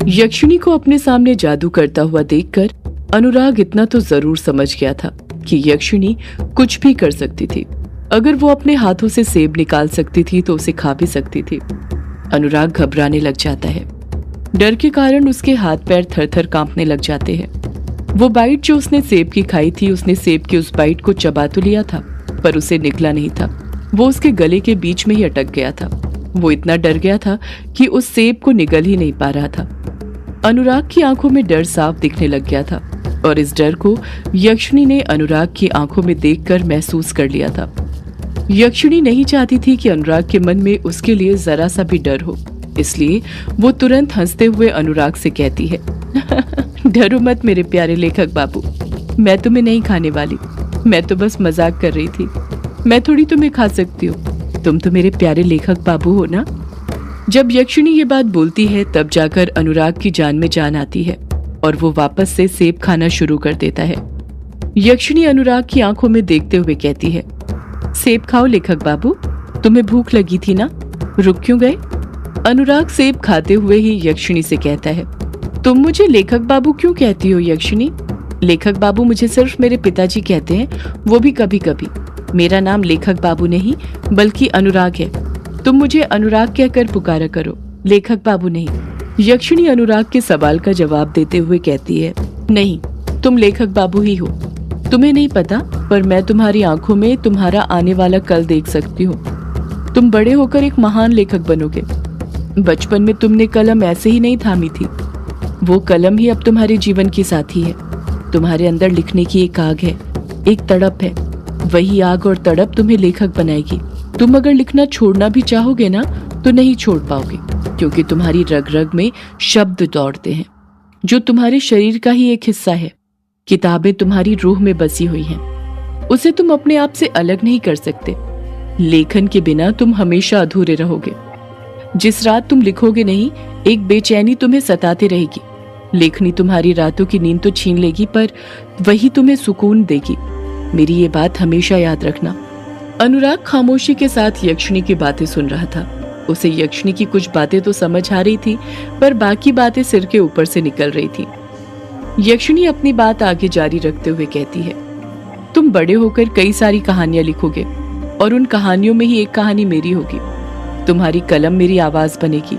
यक्षिणी को अपने सामने जादू करता हुआ देखकर अनुराग इतना तो जरूर समझ गया था कि यक्षिणी कुछ भी कर सकती थी। अगर वो अपने हाथों से सेब निकाल सकती थी तो उसे खा भी सकती थी। अनुराग घबराने लग जाता है। डर के कारण उसके हाथ पैर थर थर कांपने लग जाते हैं। वो बाइट जो उसने सेब की खाई थी, उसने सेब की उस बाइट को चबा तो लिया था, पर उसे निकला नहीं था। वो उसके गले के बीच में ही अटक गया था। वो इतना डर गया था कि उस सेब को निगल ही नहीं पा रहा था। अनुराग की आंखों में डर साफ दिखने लग गया था और इस डर को यक्षिणी ने अनुराग की आंखों में देखकर महसूस कर लिया था। यक्षिणी नहीं चाहती थी कि अनुराग के मन में उसके लिए जरा सा भी डर हो, इसलिए वो तुरंत हंसते हुए अनुराग से कहती है, डरो मत मेरे प्यारे लेखक बाबू, मैं तुम्हें नहीं खाने वाली। मैं तो बस मजाक कर रही थी। मैं थोड़ी तुम्हें खा सकती हूँ। तुम तो मेरे प्यारे लेखक बाबू हो ना। जब यक्षिणी ये बात बोलती है तब जाकर अनुराग की जान में जान आती है और वो वापस से सेब खाना शुरू कर देता है। यक्षिणी अनुराग की आंखों में देखते हुए कहती है, सेब खाओ लेखक बाबू, तुम्हें भूख लगी थी ना, रुक क्यों गए? अनुराग सेब खाते हुए ही यक्षिणी से कहता है, तुम मुझे लेखक बाबू क्यों कहती हो यक्षिणी? लेखक बाबू मुझे सिर्फ मेरे पिताजी कहते हैं, वो भी कभी कभी। मेरा नाम लेखक बाबू नहीं बल्कि अनुराग है। तुम मुझे अनुराग कहकर पुकारा करो, लेखक बाबू नहीं। यक्षिणी अनुराग के सवाल का जवाब देते हुए कहती है, नहीं, तुम लेखक बाबू ही हो। तुम्हें नहीं पता, पर मैं तुम्हारी आंखों में तुम्हारा आने वाला कल देख सकती हूँ। तुम बड़े होकर एक महान लेखक बनोगे। बचपन में तुमने कलम ऐसे ही नहीं थामी थी, वो कलम ही अब तुम्हारे जीवन की साथी है। तुम्हारे अंदर लिखने की एक आग है, एक तड़प है। वही आग और तड़प तुम्हें लेखक बनाएगी। तुम अगर लिखना छोड़ना भी चाहोगे ना तो नहीं छोड़ पाओगे, क्योंकि तुम्हारी रग रग में शब्द दौड़ते हैं जो तुम्हारे शरीर का ही एक हिस्सा है। किताबें तुम्हारी रूह में बसी हुई हैं, उसे तुम अपने आप से अलग नहीं कर सकते। लेखन के बिना तुम हमेशा अधूरे रहोगे। जिस रात तुम लिखोगे नहीं, एक बेचैनी तुम्हें सताते रहेगी। लेखनी तुम्हारी रातों की नींद तो छीन लेगी, पर वही तुम्हें सुकून देगी। मेरी ये बात हमेशा याद रखना। अनुराग खामोशी के साथ यक्षिणी की बातें सुन रहा था। उसे यक्षिणी की कुछ बातें तो समझ आ रही थी, पर बाकी बातें सिर के ऊपर से निकल रही थी। यक्षिणी अपनी बात आगे जारी रखते हुए कहती है, तुम बड़े होकर कई सारी कहानियां लिखोगे और उन कहानियों में ही एक कहानी मेरी होगी। तुम्हारी कलम मेरी आवाज बनेगी।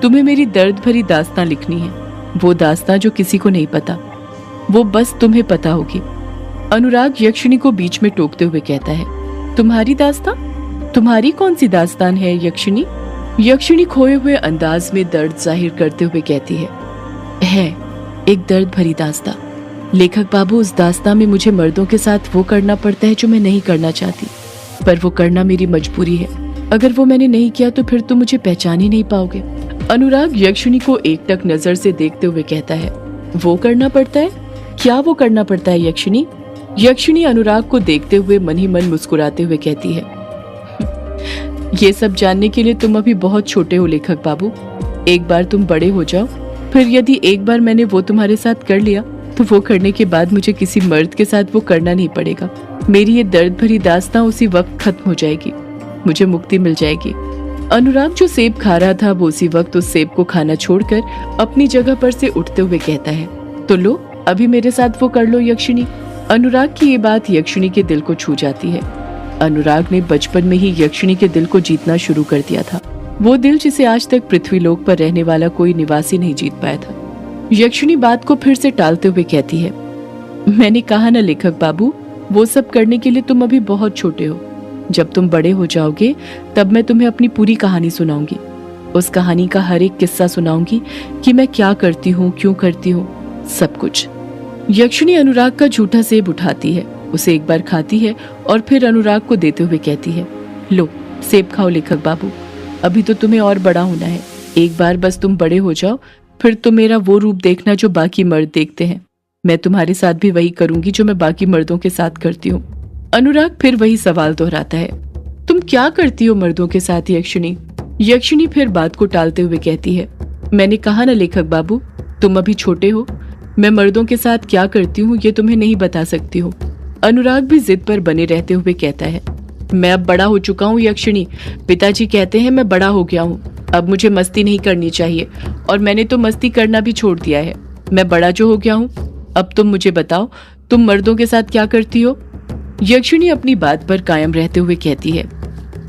तुम्हें मेरी दर्द भरी दास्तां लिखनी है, वो दास्तां जो किसी को नहीं पता, वो बस तुम्हें पता होगी। अनुराग यक्षिणी को बीच में टोकते हुए कहता है, तुम्हारी दास्तां? तुम्हारी कौन सी दास्तान है यक्षिणी? यक्षिणी खोए हुए अंदाज में दर्द जाहिर करते हुए कहती है एक दर्द भरी दास्तां। लेखक बाबू, उस दास्तां में मुझे मर्दों के साथ वो करना पड़ता है जो मैं नहीं करना चाहती, पर वो करना मेरी मजबूरी है। अगर वो मैंने नहीं किया तो फिर तुम मुझे पहचान ही नहीं पाओगे। अनुराग यक्षिणी को एकटक नजर से देखते हुए कहता है, वो करना पड़ता है? क्या वो करना पड़ता है यक्षिणी? यक्षिणी अनुराग को देखते हुए मन ही मन मुस्कुराते हुए कहती है, ये सब जानने के लिए तुम अभी बहुत छोटे हो लेखक बाबू। एक बार तुम बड़े हो जाओ, फिर यदि एक बार मैंने वो तुम्हारे साथ कर लिया तो वो करने के बाद मुझे किसी मर्द के साथ वो करना नहीं पड़ेगा। मेरी ये दर्द भरी दास्तां उसी वक्त खत्म हो जाएगी, मुझे मुक्ति मिल जाएगी। अनुराग जो सेब खा रहा था वो उसी वक्त उस सेब को खाना छोड़कर अपनी जगह पर से उठते हुए कहता है, तो लो अभी मेरे साथ वो कर लो यक्षिणी। अनुराग की ये बात यक्षिणी के दिल को छू जाती है। अनुराग ने बचपन में ही यक्षिणी के दिल को जीतना शुरू कर दिया था, वो दिल जिसे आज तक पृथ्वी लोक पर रहने वाला कोई निवासी नहीं जीत पाया था। यक्षिणी बात को फिर से टालते हुए कहती है, मैंने कहा ना लेखक बाबू, वो सब करने के लिए तुम अभी बहुत छोटे हो। जब तुम बड़े हो जाओगे तब मैं तुम्हें अपनी पूरी कहानी सुनाऊंगी। उस कहानी का हर एक किस्सा सुनाऊंगी कि मैं क्या करती हूँ, क्यों करती हूँ, सब कुछ। यक्षिणी अनुराग का झूठा सेब उठाती है, उसे एक बार खाती है और फिर अनुराग को देते हुए कहती है, लो सेब खाओ लेखक बाबू, अभी तो तुम्हें और बड़ा होना है। एक बार बस तुम बड़े हो जाओ, फिर तुम मेरा वो रूप देखना जो बाकी मर्द देखते हैं। मैं तुम्हारे साथ भी वही करूंगी जो मैं बाकी मर्दों के साथ करती हूँ। अनुराग फिर वही सवाल दोहराता है, तुम क्या करती हो मर्दों के साथ यक्षिणी? यक्षिणी फिर बात को टालते हुए कहती है, मैंने कहा ना लेखक बाबू, तुम अभी छोटे हो, मैं मर्दों के साथ क्या करती हूँ ये तुम्हें नहीं बता सकती हूँ। अनुराग भी जिद पर बने रहते हुए कहता है, मैं अब बड़ा हो चुका हूँ यक्षिणी, पिताजी कहते हैं मैं बड़ा हो गया हूँ। अब मुझे मस्ती नहीं करनी चाहिए, और मैंने तो मस्ती करना भी छोड़ दिया है। मैं बड़ा जो हो गया हूँ। अब तुम मुझे बताओ, तुम मर्दों के साथ क्या करती हो? यक्षिणी अपनी बात पर कायम रहते हुए कहती है,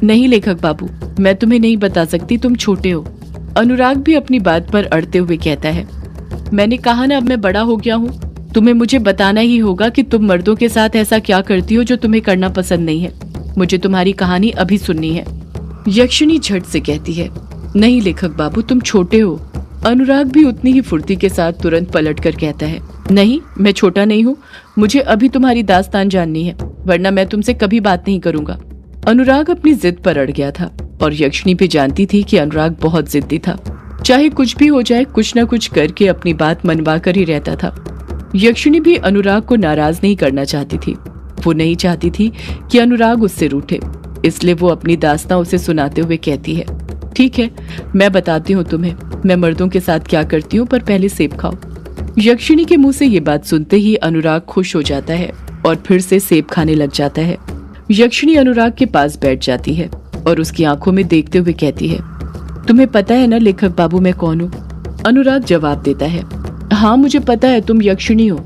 नहीं लेखक बाबू, मैं तुम्हें नहीं बता सकती, तुम छोटे हो। अनुराग भी अपनी बात पर अड़ते हुए कहता है, मैंने कहा ना, अब मैं बड़ा हो गया हूँ। तुम्हें मुझे बताना ही होगा कि तुम मर्दों के साथ ऐसा क्या करती हो जो तुम्हें करना पसंद नहीं है। मुझे तुम्हारी कहानी अभी सुननी है। यक्षिणी झट से कहती है, नहीं लेखक बाबू, तुम छोटे हो। अनुराग भी उतनी ही फुर्ती के साथ तुरंत पलट कर कहता है, नहीं, मैं छोटा नहीं हूँ। मुझे अभी तुम्हारी दास्तान जाननी है, वरना मैं तुमसे कभी बात नहीं करूंगा। अनुराग अपनी जिद पर अड़ गया था, और यक्षिणी भी जानती थी कि अनुराग बहुत जिद्दी था। चाहे कुछ भी हो जाए, कुछ न कुछ करके अपनी बात मनवा कर ही रहता था। यक्षिणी भी अनुराग को नाराज नहीं करना चाहती थी। वो नहीं चाहती थी कि अनुराग उससे रूठे, इसलिए वो अपनी दास्तां उसे सुनाते हुए कहती है, ठीक है, मैं बताती हूँ तुम्हें मैं मर्दों के साथ क्या करती हूँ, पर पहले सेब खाओ। यक्षिणी के मुंह से ये बात सुनते ही अनुराग खुश हो जाता है और फिर से सेब खाने लग जाता है। यक्षिणी अनुराग के पास बैठ जाती है और उसकी आंखों में देखते हुए कहती है, तुम्हें पता है ना लेखक बाबू, मैं कौन हूँ? अनुराग जवाब देता है, हाँ मुझे पता है, तुम यक्षिणी हो।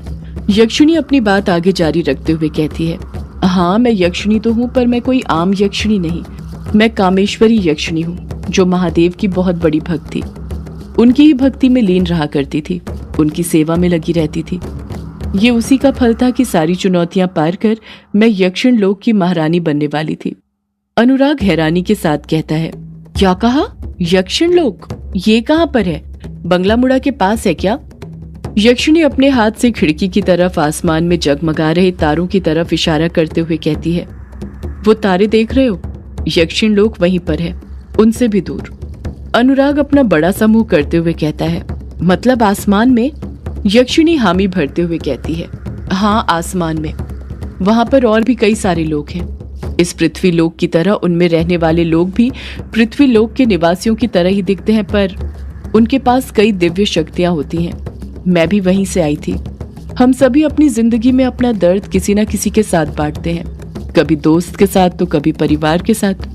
यक्षिणी अपनी बात आगे जारी रखते हुए कहती है, हाँ मैं यक्षिणी तो हूँ, पर मैं कोई आम यक्षिणी नहीं। मैं कामेश्वरी यक्षिणी हूँ, जो महादेव की बहुत बड़ी भक्त थी। उनकी ही भक्ति में लीन रहा करती थी, उनकी सेवा में लगी रहती थी। ये उसी का फल था कि सारी चुनौतियां पार कर मैं यक्षिण लोक की महारानी बनने वाली थी। अनुराग हैरानी के साथ कहता है, क्या कहा? यक्षिण लोक? ये कहाँ पर है? बंगला मुड़ा के पास है क्या? यक्षिणी अपने हाथ से खिड़की की तरफ आसमान में जगमगा रहे तारों की तरफ इशारा करते हुए कहती है, वो तारे देख रहे हो? यक्षिण लोक वहीं पर है, उनसे भी दूर। अनुराग अपना बड़ा समूह करते हुए कहता है, मतलब आसमान में? यक्षिणी हामी भरते हुए कहती है, हाँ आसमान में। वहां पर और भी कई सारे लोग हैं। इस पृथ्वी लोक की तरह उनमें रहने वाले लोग भी पृथ्वी लोक के निवासियों की तरह ही दिखते हैं, पर उनके पास कई दिव्य शक्तियां होती हैं। मैं भी वहीं से आई थी। हम सभी अपनी जिंदगी में अपना दर्द किसी न किसी के साथ बांटते हैं, कभी दोस्त के साथ तो कभी परिवार के साथ,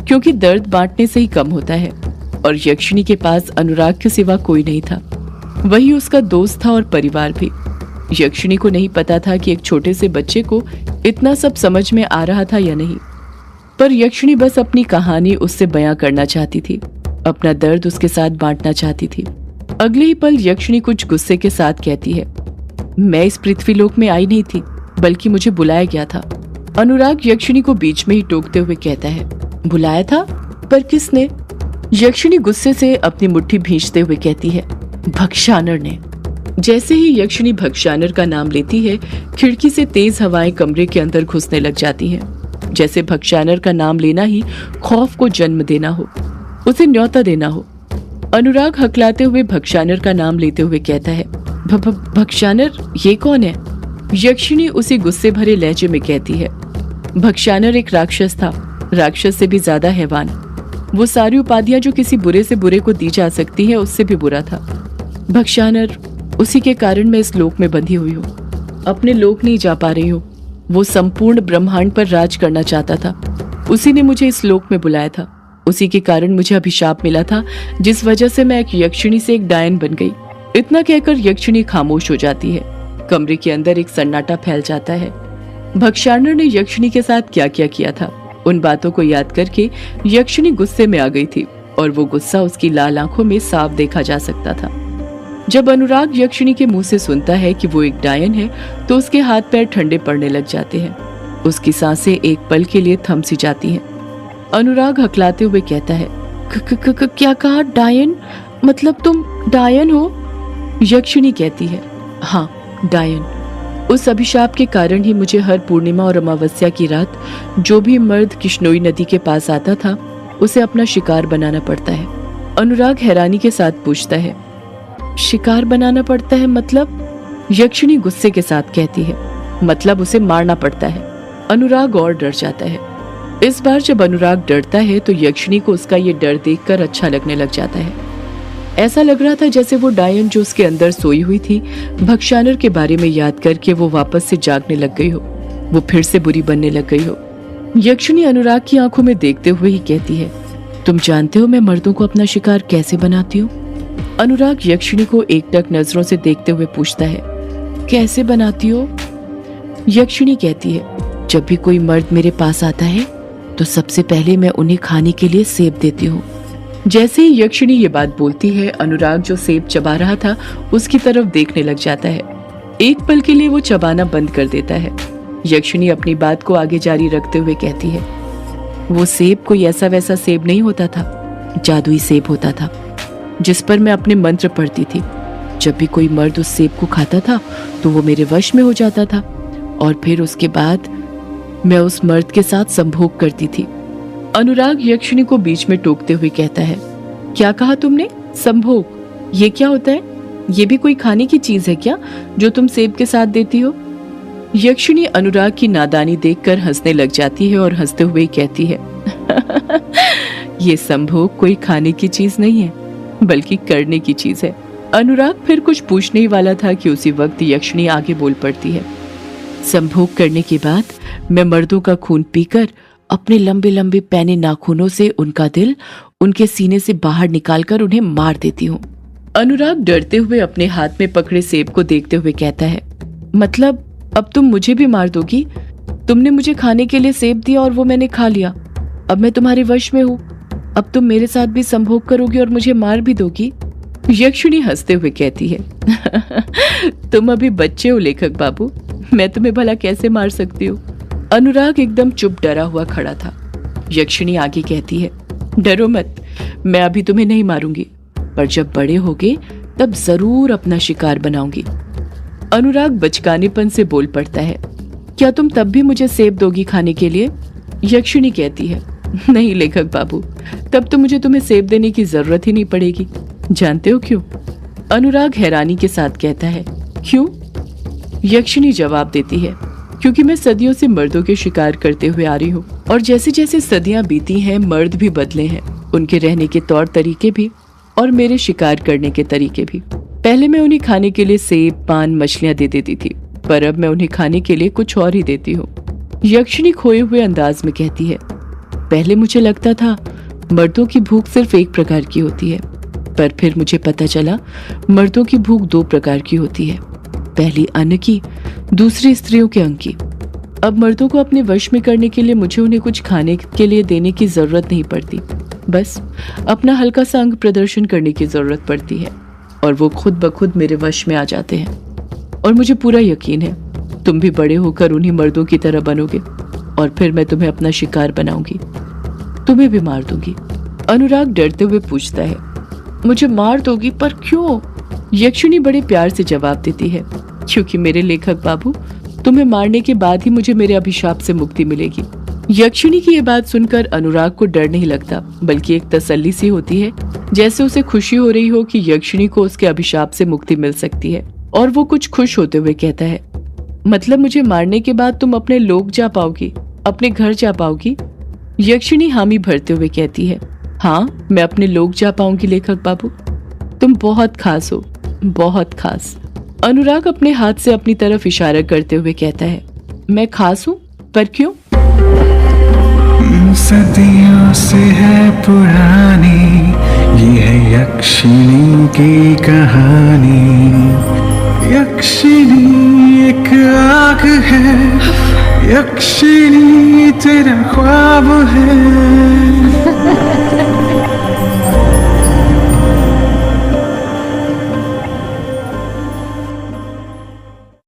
क्योंकि दर्द बांटने से ही कम होता है। और यक्षिणी के पास अनुराग के सिवा कोई नहीं था, वही उसका दोस्त था और परिवार भी। यक्षिणी को नहीं पता था कि एक छोटे से बच्चे को इतना सब समझ में आ रहा था या नहीं, पर यक्षिणी बस अपनी कहानी उससे बयां करना चाहती थी, अपना दर्द उसके साथ बांटना चाहती थी। अगले ही पल यक्षिणी कुछ गुस्से के साथ कहती है, मैं इस पृथ्वी लोक में आई नहीं थी, बल्कि मुझे बुलाया गया था। अनुराग यक्षिणी को बीच में ही टोकते हुए कहता है, बुलाया था? पर किसने? यक्षिणी गुस्से से अपनी मुट्ठी भींचते हुए कहती है, भक्षानर ने। जैसे ही यक्षिणी भक्षानर का नाम लेती है, खिड़की से तेज हवाएं कमरे के अंदर घुसने लग जाती हैं। जैसे भक्षानर का नाम लेना ही खौफ को जन्म देना हो, उसे न्योता देना हो। अनुराग हकलाते हुए भक्षानर का नाम लेते हुए कहता है, भक्षानर? ये कौन है? यक्षिणी उसी गुस्से भरे लहजे में कहती है, भक्षानर एक राक्षस था, राक्षस से भी ज्यादा हैवान। वो सारी उपाधियां जो किसी बुरे से बुरे को दी जा सकती है, उससे भी बुरा था। भक्षानर, उसी के कारण मैं इस लोक में बंधी हुई हूँ, अपने लोक नहीं जा पा रही हूँ। वो संपूर्ण ब्रह्मांड पर राज करना चाहता था, उसी ने मुझे इस लोक में बुलाया था। उसी के कारण मुझे अभिशाप मिला था, जिस वजह से मैं एक यक्षिणी से एक डायन बन गई। इतना कहकर यक्षिणी खामोश हो जाती है। कमरे के अंदर एक सन्नाटा फैल जाता है। भक्षानर ने यक्षिणी के साथ क्या क्या किया था, उन बातों को याद करके यक्षिणी गुस्से में आ गई थी, और वो गुस्सा उसकी लाल आंखों में साफ देखा जा सकता था। जब अनुराग यक्षिणी के मुंह से सुनता है कि वो एक डायन है, तो उसके हाथ पैर ठंडे पड़ने लग जाते हैं। उसकी सांसें एक पल के लिए थम सी जाती हैं। अनुराग हकलाते हुए कहता है, क्या कहा? डायन? मतलब तुम डायन हो? यक्षिणी कहती है, हाँ डायन। उस अभिशाप के कारण ही मुझे हर पूर्णिमा और अमावस्या की रात जो भी मर्द किश्नोई नदी के पास आता था, उसे अपना शिकार बनाना पड़ता है। अनुराग हैरानी के साथ पूछता है, शिकार बनाना पड़ता है मतलब? यक्षिणी गुस्से के साथ कहती है, मतलब उसे मारना पड़ता है। अनुराग और डर जाता है। इस बार जब अनुराग डरता है तो यक्षिणी को उसका ये डर देखकर अच्छा लगने लग जाता है। ऐसा लग रहा था जैसे वो डायन जो उसके अंदर सोई हुई थी, भक्षानर के बारे में याद करके वो वापस से जागने लग गई हो, वो फिर से बुरी बनने लग गई हो। यक्षिणी अनुराग की आंखों में देखते हुए ही कहती है, तुम जानते हो मैं मर्दों को अपना शिकार कैसे बनाती हूँ? अनुराग यक्षिणी को एकटक नजरों से देखते हुए पूछता है। कैसे बनाती हो? यक्षिणी कहती है, जब भी कोई मर्द मेरे पास आता है तो सबसे पहले मैं उन्हें खाने के लिए सेब देती हूँ। जैसे ही यक्षिणी ये बात बोलती है, अनुराग जो सेब चबा रहा था उसकी तरफ देखने लग जाता है। एक पल के लिए वो चबाना बंद कर देता है। यक्षिणी अपनी बात को आगे जारी रखते हुए कहती है, वो सेब कोई ऐसा वैसा सेब नहीं होता था, जादुई सेब होता था जिस पर मैं अपने मंत्र पढ़ती थी। जब भी कोई मर्द उस सेब को खाता था तो वो मेरे वश में हो जाता था और फिर उसके बाद मैं उस मर्द के साथ संभोग करती थी। अनुराग यक्षिणी को बीच में टोकते हुए कहता है, क्या कहा तुमने? संभोग? ये क्या होता है? ये भी कोई खाने की चीज है क्या जो तुम सेब के साथ देती हो? यक्षिणी अनुराग की नादानी देखकर हंसने लग जाती है और हंसते हुए कहती है, ये संभोग कोई खाने की चीज नहीं है बल्कि करने की चीज है। अनुराग फिर कुछ पूछने ही वाला था कि उसी वक्त यक्षिणी आगे बोल पड़ती है, संभोग करने के बाद मैं मर्दों का खून पीकर अपने लंबे लंबे पैने नाखूनों से उनका दिल उनके सीने से बाहर निकालकर उन्हें मार देती हूँ। अनुराग डरते हुए अपने हाथ में पकड़े सेब को देखते हुए कहता है, मतलब अब तुम मुझे भी मार दोगी? तुमने मुझे खाने के लिए सेब दिया और वो मैंने खा लिया। अब मैं तुम्हारे वश में हूँ। अब तुम मेरे साथ भी संभोग करोगी और मुझे मार भी दोगी? यक्षिणी हंसते हुए कहती है, तुम अभी बच्चे हो लेखक बाबू, मैं तुम्हें भला कैसे मार सकती हूँ? अनुराग एकदम चुप डरा हुआ खड़ा था। यक्षिणी आगे कहती है, डरो मत, मैं अभी तुम्हें नहीं मारूंगी, पर जब बड़े होगे तब जरूर अपना शिकार बनाऊंगी। अनुराग बचकानेपन से बोल पड़ता है, क्या तुम तब भी मुझे सेब दोगी खाने के लिए? यक्षिणी कहती है, नहीं लेखक बाबू, तब तो मुझे तुम्हें सेब देने की जरूरत ही नहीं पड़ेगी। जानते हो क्यों? अनुराग हैरानी के साथ कहता है, क्यों? यक्षिणी जवाब देती है, क्योंकि मैं सदियों से मर्दों के शिकार करते हुए आ रही हूँ और जैसे जैसे सदियां बीती हैं मर्द भी बदले हैं, उनके रहने के तौर तरीके भी और मेरे शिकार करने के तरीके भी। पहले मैं उन्हें खाने के लिए सेब, पान, मछलियां दे देती थी, पर अब मैं उन्हें खाने के लिए कुछ और ही देती हूँ। यक्षिणी खोए हुए अंदाज में कहती है, पहले मुझे लगता था मर्दों की भूख सिर्फ एक प्रकार की होती है, पर फिर मुझे पता चला मर्दों की भूख दो प्रकार की होती है, पहली अन्न की, दूसरी स्त्रियों के अंग की। अब मर्दों को अपने वश में करने के लिए मुझे उन्हें कुछ खाने के लिए देने की जरूरत नहीं पड़ती, बस अपना हल्का सा अंग प्रदर्शन करने की जरूरत पड़ती है और वो खुद ब खुद मेरे वश में आ जाते हैं। और मुझे पूरा यकीन है तुम भी बड़े होकर उन्हीं मर्दों की तरह बनोगे और फिर मैं तुम्हें अपना शिकार बनाऊंगी, तुम्हें भी मार दूंगी। अनुराग डरते हुए पूछता है, मुझे मार दोगी? पर क्यों? यक्षिणी बड़े प्यार से जवाब देती है, क्योंकि मेरे लेखक बाबू, तुम्हें मारने के बाद ही मुझे मेरे अभिशाप से मुक्ति मिलेगी। यक्षिणी की ये बात सुनकर अनुराग को डर नहीं लगता, बल्कि एक तसल्ली सी होती है, जैसे उसे खुशी हो रही हो कि यक्षिणी को उसके अभिशाप से मुक्ति मिल सकती है। और वो कुछ खुश होते हुए कहता है, मतलब मुझे मारने के बाद तुम अपने लोग जा पाओगी, अपने घर जा पाओगी? यक्षिणी हामी भरते हुए कहती है, हाँ, मैं अपने लोग जा पाऊंगी लेखक बाबू, तुम बहुत खास हो, बहुत खास। अनुराग अपने हाथ से अपनी तरफ इशारा करते हुए कहता है, मैं खास हूँ? पर क्यों? सदियों से है पुरानी ये है यक्षिणी की कहानी। यक्षिणी एक आग है, यक्षिणी तेरा ख्वाब है,